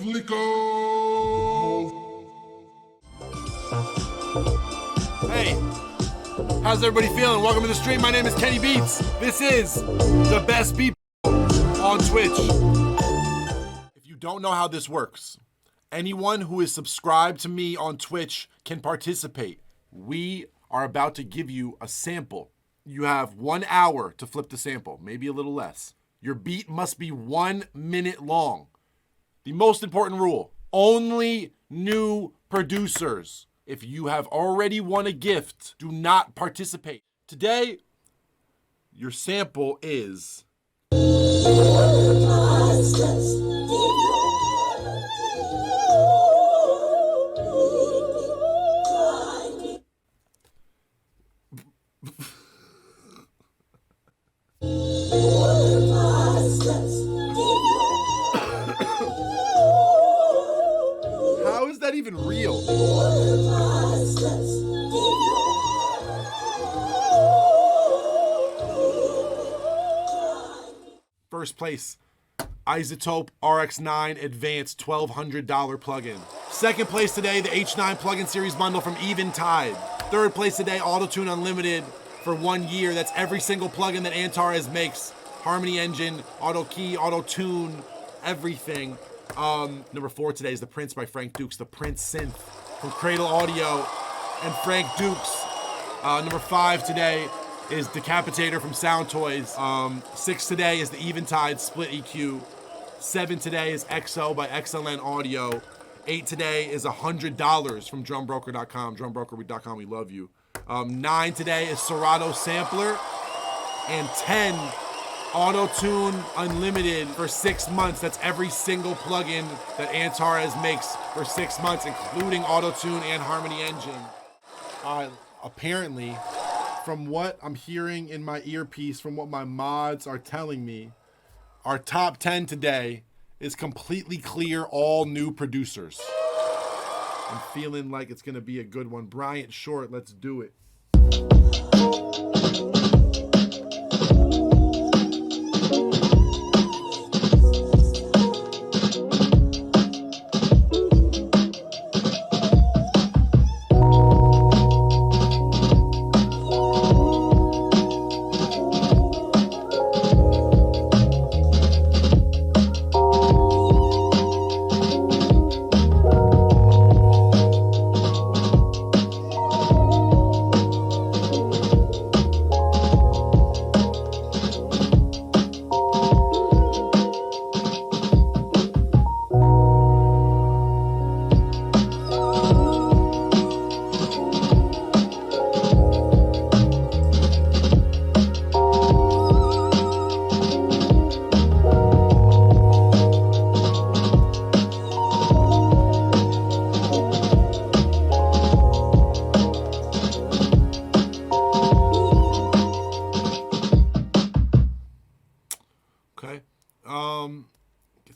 FLIKO! Hey, how's everybody feeling? Welcome to the stream. My name is Kenny Beats. This is the best beat on Twitch. If you don't know how this works, anyone who is subscribed to me on Twitch can participate. We are about to give you a sample. You have 1 hour to flip the sample, maybe a little less. Your beat must be 1 minute long. The most important rule, only new producers. If you have already won a gift, do not participate. Today, your sample is... How is that even real? First place, Isotope RX9 Advanced $1,200 plugin. Second place today, the H9 plugin series bundle from Eventide. Third place today, Autotune Unlimited for 1 year. That's every single plugin that Antares makes. Harmony Engine, Auto Key, Auto Tune, everything. Number 4 today is The Prince by Frank Dukes, the Prince synth from Cradle Audio and Frank Dukes. Number 5 today is Decapitator from Sound Toys. 6 today is the Eventide Split EQ. 7 today is EXO by XLN Audio. 8 today is $100 from drumbroker.com. Drumbroker.com, we love you. 9 today is Serato Sampler. And 10, Auto-Tune Unlimited for 6 months. That's every single plugin that Antares makes for 6 months, including Auto-Tune and Harmony Engine. Apparently, from what I'm hearing in my earpiece, from what my mods are telling me, our top 10 today is completely clear, all new producers. I'm feeling like it's gonna be a good one. Bryant Short, let's do it.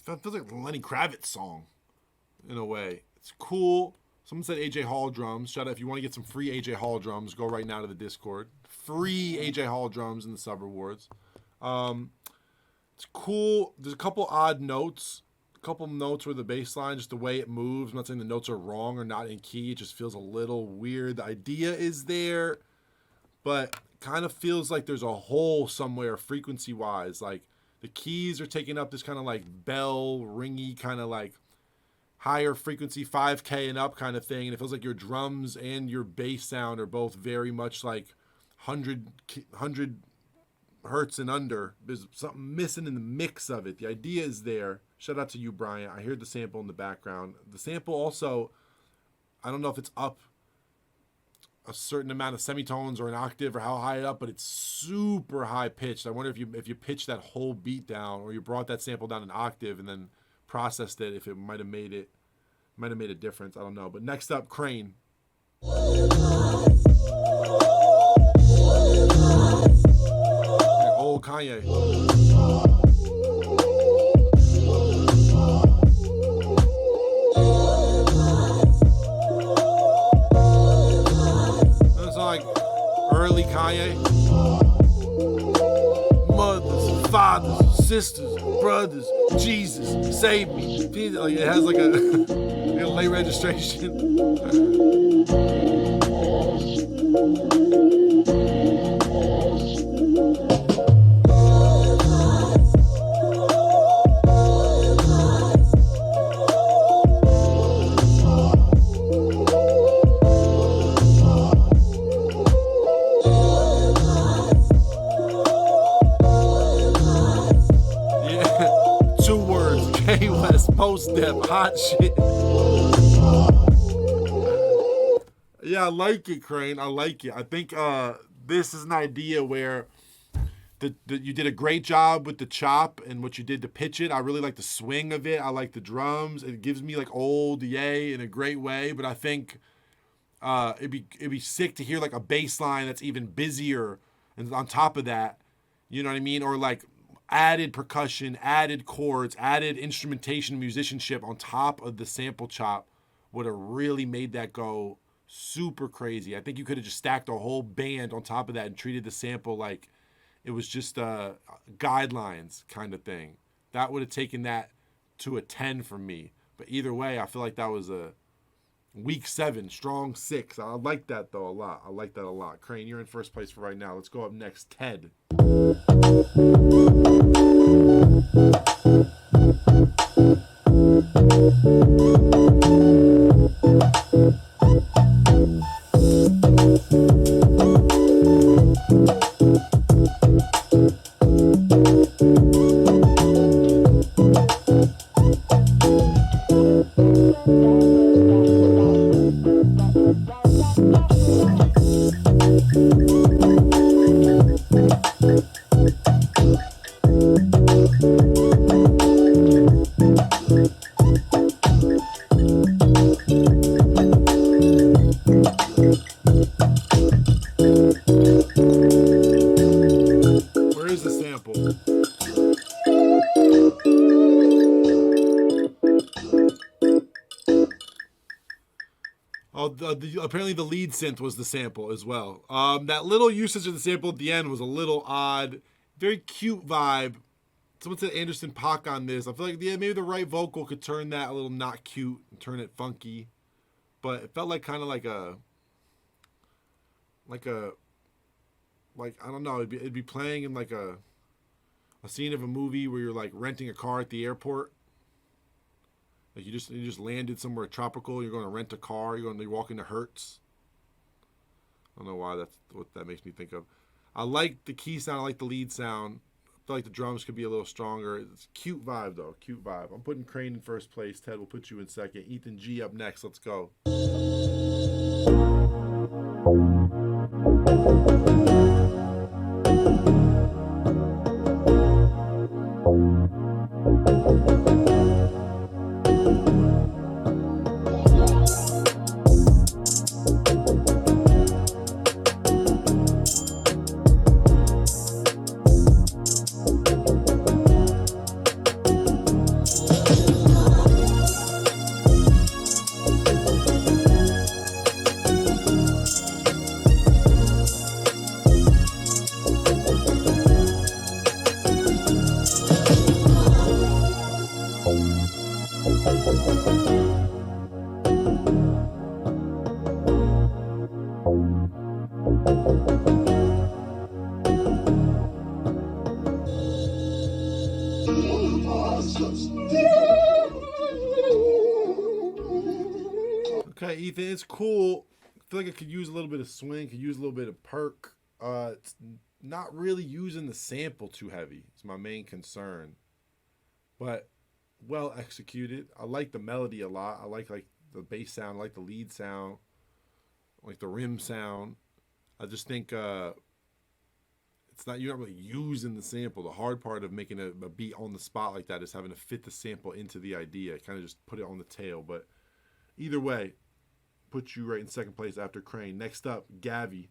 That feels like a Lenny Kravitz song, in a way. It's cool. Someone said AJ Hall drums. Shout out, if you want to get some free AJ Hall drums, go right now to the Discord. Free AJ Hall drums in the sub rewards. It's cool. There's a couple odd notes. A couple notes where the bass line, just the way it moves. I'm not saying the notes are wrong or not in key. It just feels a little weird. The idea is there, but kind of feels like there's a hole somewhere frequency-wise. Like, the keys are taking up this kind of like bell, ringy, kind of like higher frequency, 5K and up kind of thing. And it feels like your drums and your bass sound are both very much like 100 hertz and under. There's something missing in the mix of it. The idea is there. Shout out to you, Bryant. I heard the sample in the background. The sample also, I don't know if it's up a certain amount of semitones or an octave or how high up, but it's super high pitched. I wonder if you pitched that whole beat down, or you brought that sample down an octave and then processed it, if it might have made a difference. I don't know. But next up, Crane. Old Kanye. Like early Kanye. Mothers, fathers, sisters, brothers, Jesus, save me. Like, it has like a, like a late registration. Post step, hot shit. Yeah, I like it, Crane. I like it. I think this is an idea where you did a great job with the chop and what you did to pitch it. I really like the swing of it. I like the drums. It gives me like old Ye in a great way. But I think it'd be sick to hear like a bass line that's even busier and on top of that. You know what I mean? Or like added percussion, added chords, added instrumentation, musicianship on top of the sample chop would have really made that go super crazy. I think you could have just stacked a whole band on top of that and treated the sample like it was just guidelines kind of thing. That would have taken that to a 10 from me. But either way, I feel like that was a week 7, strong 6. I like that though a lot. I like that a lot. Crane, you're in first place for right now. Let's go up next. Ted. Apparently the lead synth was the sample as well. That little usage of the sample at the end was a little odd. Very cute vibe. Someone said Anderson .Paak on this. I feel like maybe the right vocal could turn that a little not cute and turn it funky. But it felt like kind of like I don't know, it'd be playing in like a scene of a movie where you're like renting a car at the airport. Like you just landed somewhere tropical. You're going to rent a car. You're walking to Hertz. I don't know why that's what that makes me think of. I like the key sound. I like the lead sound. I feel like the drums could be a little stronger. It's a cute vibe though. Cute vibe. I'm putting Crane in first place. Ted will put you in second. Ethan G up next. Let's go. Okay, Ethan, it's cool. I feel like it could use a little bit of swing, could use a little bit of perk. It's not really using the sample too heavy. It's my main concern. But well executed. I like the melody a lot. I like the bass sound, I like the lead sound, I like the rim sound. I just think it's not, you're not really using the sample. The hard part of making a beat on the spot like that is having to fit the sample into the idea. Kind of just put it on the tail. But either way, put you right in second place after Crane. Next up, GAVI.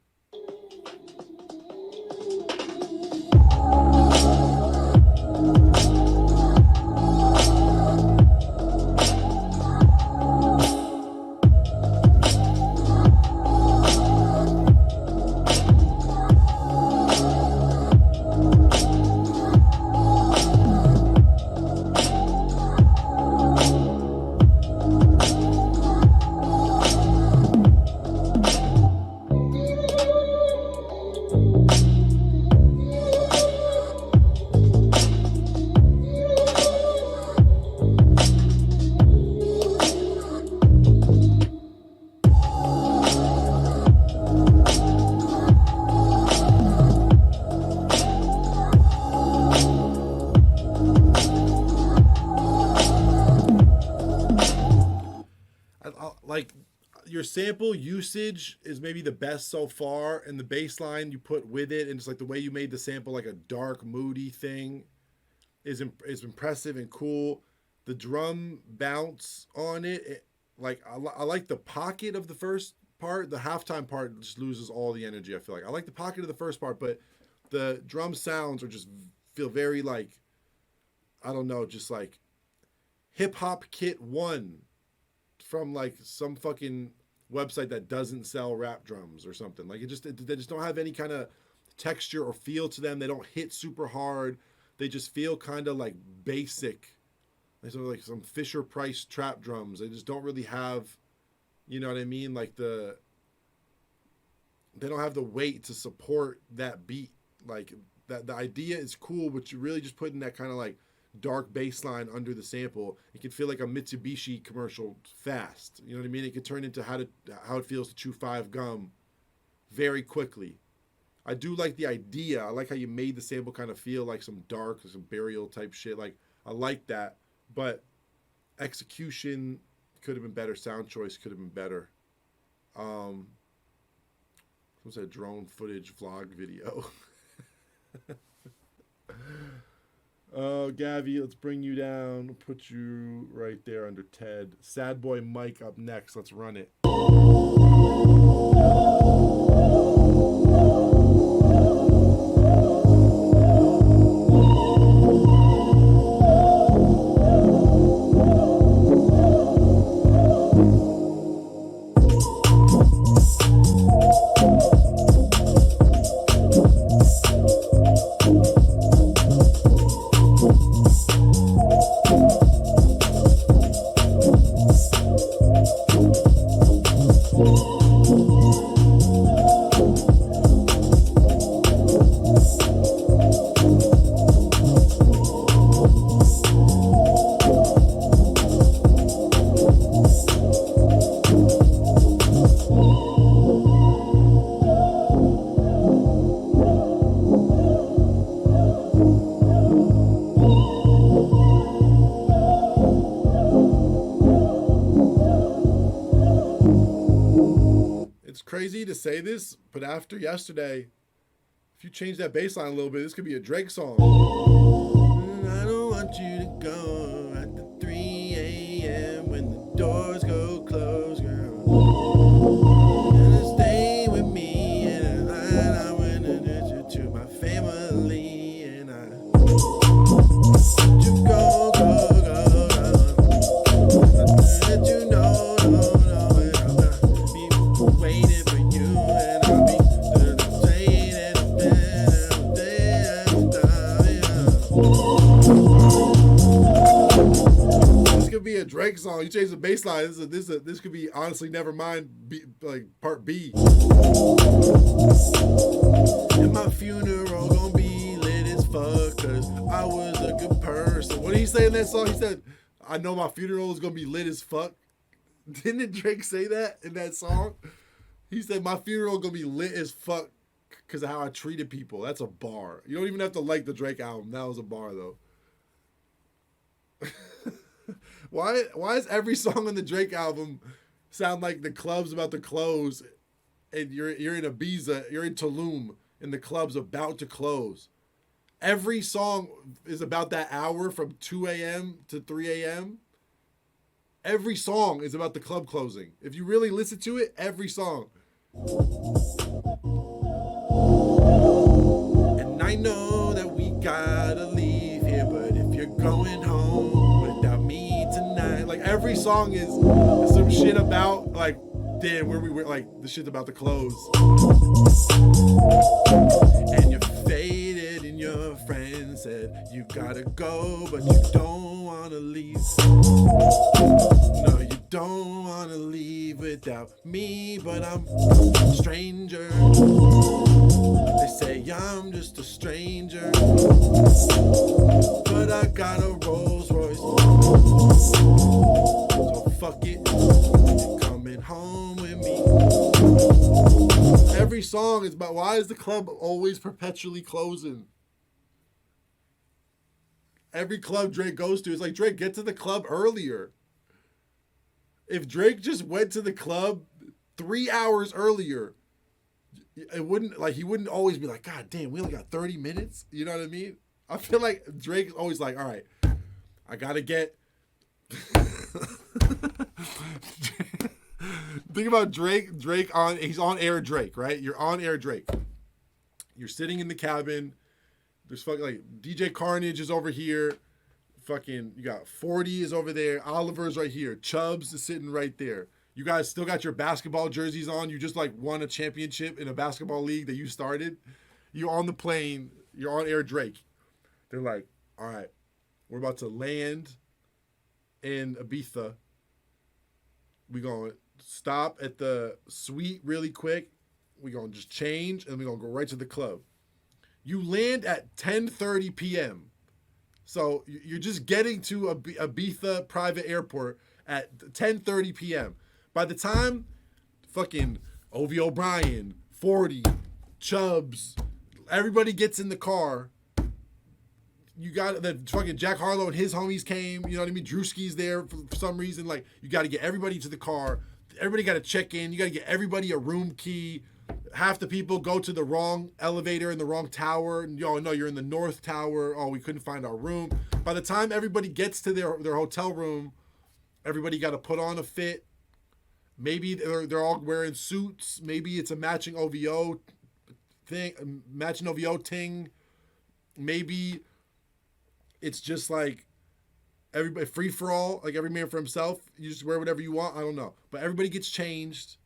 like your sample usage is maybe the best so far, and the bass line you put with it, and it's like the way you made the sample like a dark, moody thing is impressive and cool. The drum bounce on it, like I like the pocket of the first part. The halftime part just loses all the energy. I feel like I like the pocket of the first part, but the drum sounds are just feel very like, I don't know, just like Hip Hop Kit 1 from like some fucking website that doesn't sell rap drums or something. Like they just don't have any kind of texture or feel to them. They don't hit super hard. They just feel kind of like basic. Like some Fisher Price trap drums. They just don't really have, you know what I mean? Like they don't have the weight to support that beat. Like that the idea is cool, but you really just put in that kind of like dark bass line under the sample. It can feel like a Mitsubishi commercial fast. You know what I mean? It could turn into how it feels to chew 5 gum very quickly. I do like the idea. I like how you made the sample kind of feel like some dark, some burial type shit. Like I like that, but execution could have been better. Sound choice could have been better. What's that drone footage vlog video? Oh, Gavi, let's bring you down. Put you right there under Ted. SADBOYMIKE up next. Let's run it. Crazy to say this, but after yesterday, if you change that bass line a little bit, this could be a Drake song. I don't want you to go at the 3 a.m. when the doors go close, girl. You're gonna stay with me, and I want to introduce you to my family, and I let you go, go, go, go. Let you know, no, no, and I'm gonna be waiting. Be a Drake song. You change the bass line. This could be honestly Nevermind, like part B. And my funeral gonna be lit as fuck, cause I was a good person. What did he say in that song? He said, I know my funeral is gonna be lit as fuck. Didn't Drake say that in that song? He said my funeral gonna be lit as fuck because of how I treated people. That's a bar. You don't even have to like the Drake album. That was a bar though. Why does every song on the Drake album sound like the club's about to close and you're in Ibiza, you're in Tulum and the club's about to close? Every song is about that hour from 2 a.m. to 3 a.m. Every song is about the club closing. If you really listen to it, every song. And I know that we gotta leave here, but if you're going home without me tonight, like every song is some shit about like, damn, where we were, like the shit's about to close. And you're faded and your friend said you gotta go, but you don't wanna leave. No, you don't wanna leave without me, but I'm a stranger. They say I'm just a stranger, but I got a Rolls Royce. So fuck it, you're coming home with me. Every song is about, why is the club always perpetually closing? Every club Drake goes to is like, Drake, get to the club earlier. if Drake just went to the club 3 hours earlier, it wouldn't, like, he wouldn't always be like, God damn, we only got 30 minutes. You know what I mean? I feel like Drake's always like, all right, I gotta get. Think about Drake. He's on air Drake, right? You're on air Drake. You're sitting in the cabin. There's fucking like DJ Carnage is over here. Fucking, you got 40 is over there. Oliver's right here. Chubbs is sitting right there. You guys still got your basketball jerseys on. You just like won a championship in a basketball league that you started. You're on the plane. You're on air Drake. They're like, all right, we're about to land in Ibiza. We're going to stop at the suite really quick. We're going to just change, and we're going to go right to the club. You land at 10:30 p.m. So you're just getting to Ibiza private airport at 10:30 p.m. By the time fucking Ovi O'Brien, 40, Chubbs, everybody gets in the car, you got the fucking Jack Harlow and his homies came, you know what I mean? Drewski's there for some reason. Like, you got to get everybody to the car. Everybody got to check in. You got to get everybody a room key. Half the people go to the wrong elevator in the wrong tower. And, oh, no, you're in the north tower. Oh, we couldn't find our room. By the time everybody gets to their hotel room, everybody got to put on a fit. Maybe they're all wearing suits. Maybe it's a matching OVO ting. Maybe it's just like everybody free for all, like every man for himself. You just wear whatever you want. I don't know. But everybody gets changed.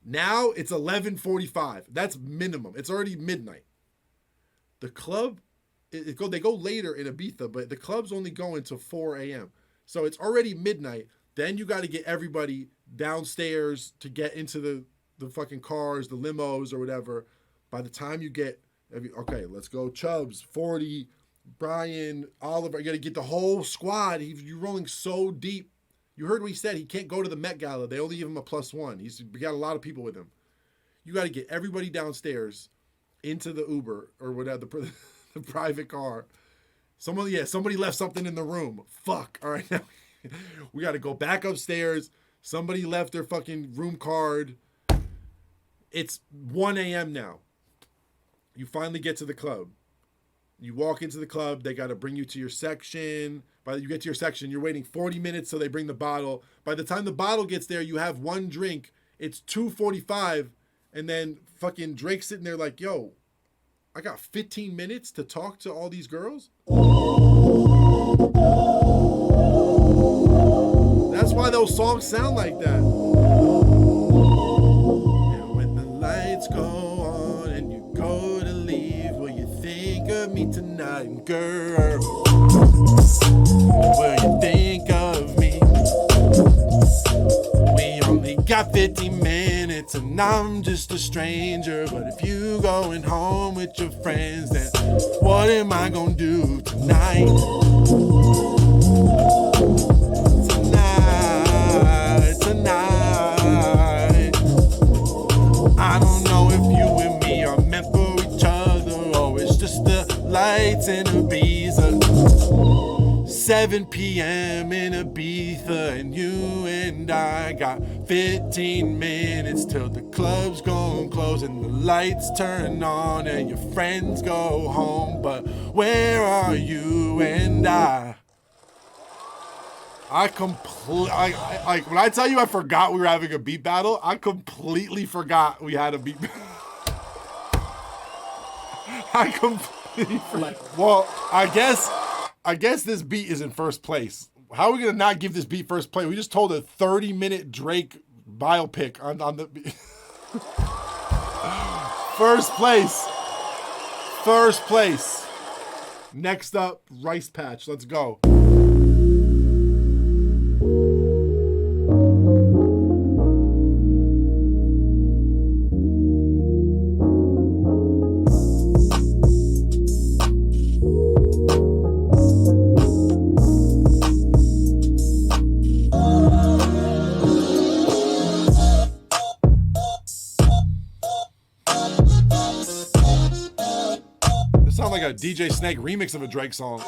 Now it's 11:45. That's minimum. It's already midnight. The club, they go later in Ibiza, but the club's only going to 4 a.m. So it's already midnight. Then you got to get everybody downstairs to get into the fucking cars, the limos or whatever. By the time you get, okay, let's go Chubbs, 40, Brian, Oliver. You got to get the whole squad. You're rolling so deep. You heard what he said. He can't go to the Met Gala. They only give him a +1. He's got a lot of people with him. You got to get everybody downstairs into the Uber or whatever, the private car. Somebody left something in the room. Fuck. All right, now we got to go back upstairs. Somebody left their fucking room card. It's 1 a.m. now. You finally get to the club. You walk into the club. They got to bring you to your section. By the time you get to your section, you're waiting 40 minutes so they bring the bottle. By the time the bottle gets there, you have one drink. It's 2:45, and then fucking Drake's sitting there like, yo, I got 15 minutes to talk to all these girls? That's why those songs sound like that. And when the lights go on and you go to leave, will you think of me tonight, girl? Will you think of me? We only got 15 minutes and I'm just a stranger. But if you going home with your friends, then what am I gonna do tonight? Tonight. I don't know if you and me are meant for each other, or it's just the lights in Ibiza. 7 p.m. in Ibiza, and you and I got 15 minutes till the club's gon' close and the lights turn on and your friends go home. But where are you and I? When I tell you I forgot we were having a beat battle, I completely forgot we had a beat battle. I completely forgot. Well, I guess this beat is in first place. How are we gonna not give this beat first place? We just told a 30-minute Drake biopic on the first place. First place. Next up, Rice Patch. Let's go. Like a DJ Snake remix of a Drake song.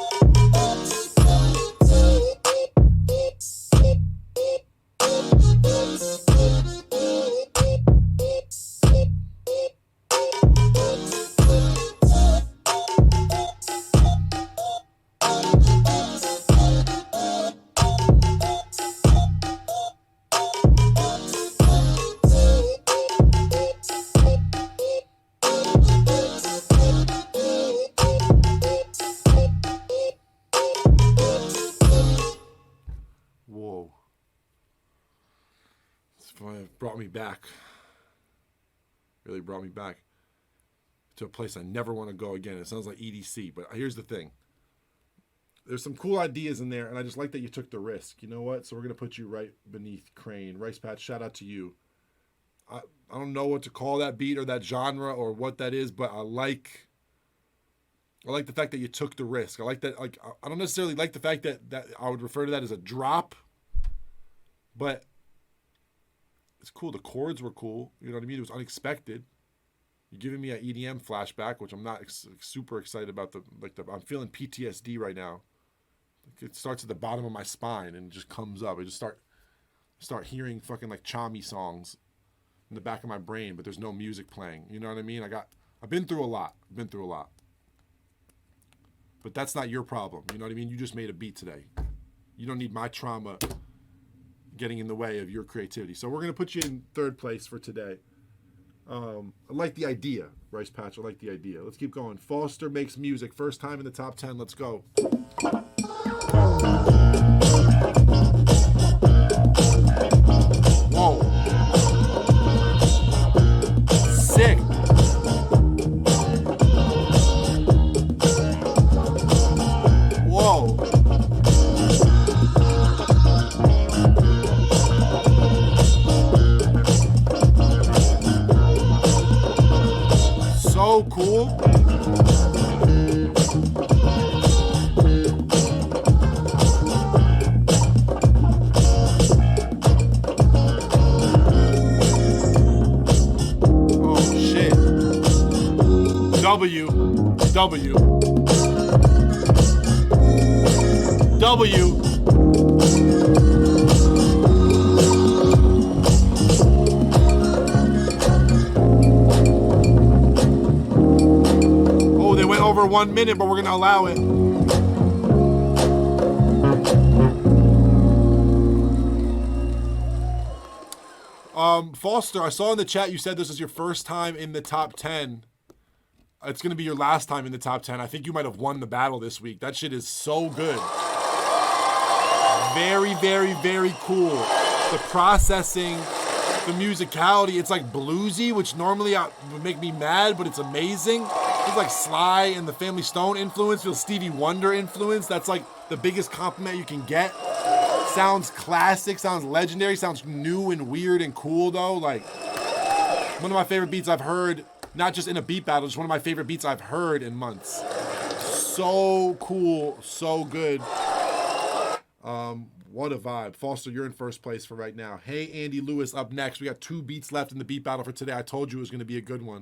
It brought me back. Really brought me back to a place I never want to go again. It sounds like EDC, but here's the thing. There's some cool ideas in there, and I just like that you took the risk. You know what? So we're going to put you right beneath Crane. RICEPATCH, shout out to you. I don't know what to call that beat or that genre or what that is, but I like the fact that you took the risk. I like that. Like, I don't necessarily like the fact that I would refer to that as a drop, but it's cool. The chords were cool. You know what I mean? It was unexpected. You're giving me an EDM flashback, which I'm not super excited about. I'm feeling PTSD right now. It starts at the bottom of my spine and just comes up. I just start hearing fucking like Chami songs in the back of my brain, but there's no music playing. You know what I mean? I've been through a lot. But that's not your problem. You know what I mean? You just made a beat today. You don't need my trauma getting in the way of your creativity. So we're going to put you in third place for today. I like the idea, RICEPATCH. I like the idea. Let's keep going. Foster Makes Music. First time in the top 10. Let's go. Whoa. Sick. Whoa. So cool. W. Oh, they went over 1 minute, but we're gonna allow it. Foster, I saw in the chat you said this is your first time in the top 10. It's going to be your last time in the top 10. I think you might have won the battle this week. That shit is so good. Very, very, very cool. The processing, the musicality, it's like bluesy, which normally would make me mad, but it's amazing. It's like Sly and the Family Stone influence, feels Stevie Wonder influence. That's like the biggest compliment you can get. Sounds classic, sounds legendary, sounds new and weird and cool though. Like, one of my favorite beats I've heard, not just in a beat battle, just one of my favorite beats I've heard in months. So cool, so good. What a vibe. Foster, you're in first place for right now. Hey, Andy Lewis up next. We got 2 beats left in the beat battle for today. I told you it was going to be a good one.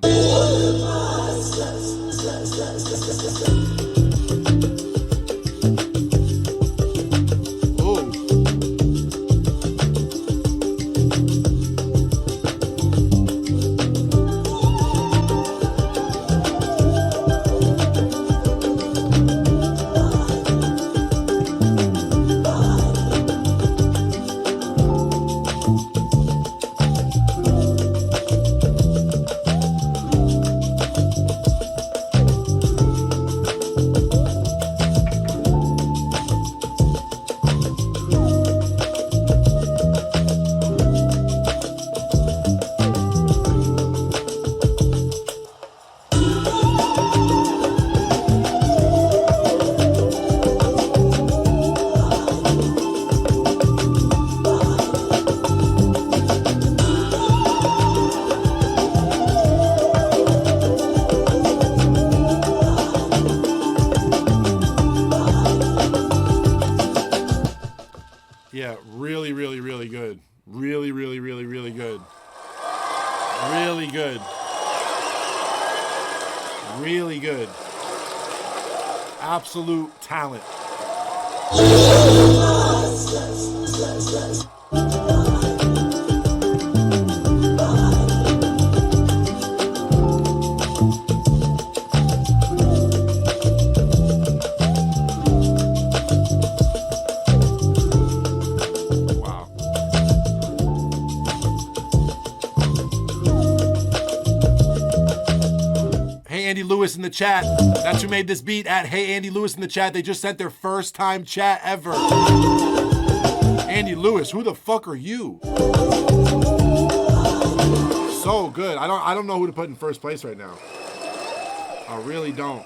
Yeah, really, really, really good. Really, really, really, really good. Really good. Really good. Absolute talent. Andy Lewis in the chat. That's who made this beat at Hey Andy Lewis in the chat. They just sent their first time chat ever. Andy Lewis, who the fuck are you? So good. I don't know who to put in first place right now. I really don't.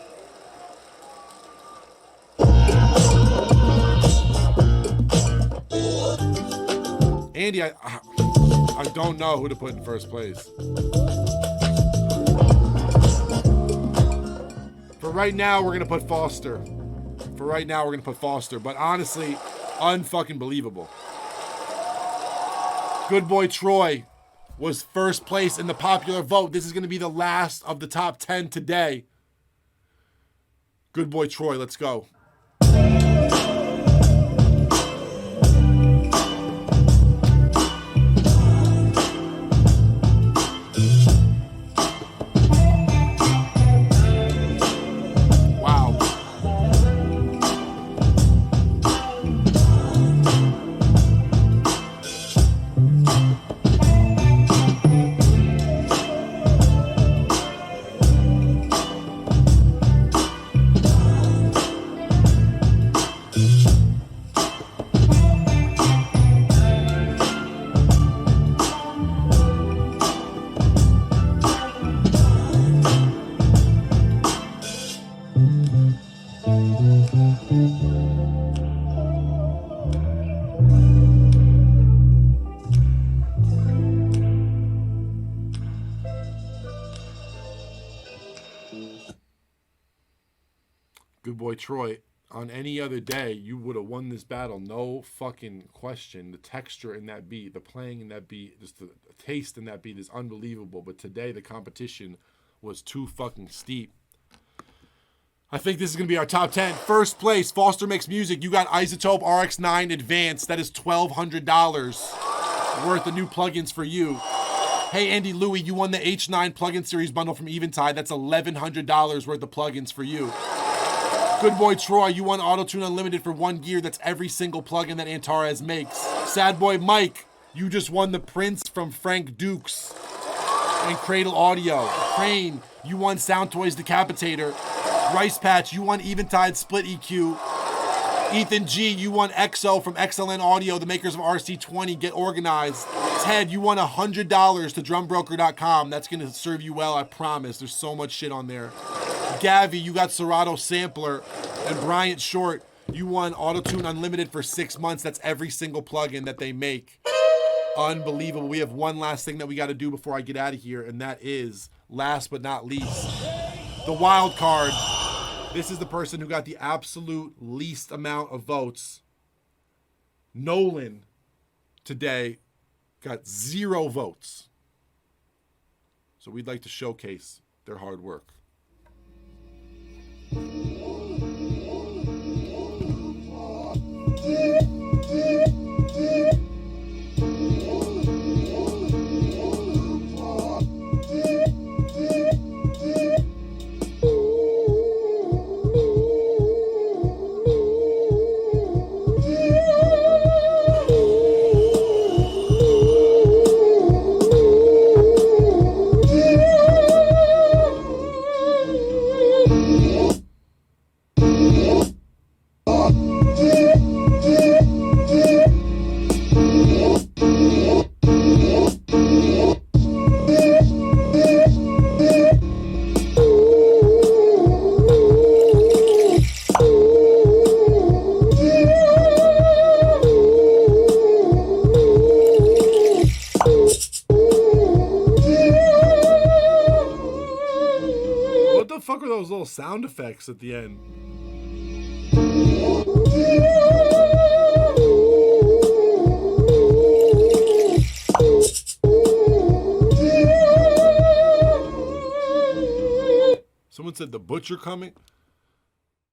Andy, I don't know who to put in first place. For right now, we're gonna put Foster. But honestly, unfucking believable. Good Boy Troy was first place in the popular vote. This is gonna be the last of the top 10 today. Good Boy Troy, let's go. Good Boy Troy, on any other day, you would have won this battle. No fucking question. The texture in that beat, the playing in that beat, just the taste in that beat is unbelievable. But today, the competition was too fucking steep. I think this is going to be our top 10. First place, Foster Makes Music. You got iZotope RX9 Advanced. That is $1,200 worth of new plugins for you. Hey, Andy Louie, you won the H9 plugin series bundle from Eventide. That's $1,100 worth of plugins for you. Good Boy Troy, you won Auto-Tune Unlimited for 1 year. That's every single plugin that Antares makes. SADBOYMIKE, you just won the Prince from Frank Dukes and Cradle Audio. Crane, you won Sound Toys Decapitator. RICEPATCH, you won Eventide Split EQ. Ethan G, you won EXO from XLN Audio, the makers of RC20. Get organized. Ted, you won $100 to drumbroker.com. That's going to serve you well, I promise. There's so much shit on there. GAVI, you got Serato Sampler. And Bryant Short, you won Auto-Tune Unlimited for 6 months. That's every single plugin that they make. Unbelievable. We have one last thing that we got to do before I get out of here, and that is, last but not least, the wild card. This is the person who got the absolute least amount of votes. Nolan, today, got 0 votes. So we'd like to showcase their hard work. Fuck are those little sound effects at the end? Someone said the butcher coming.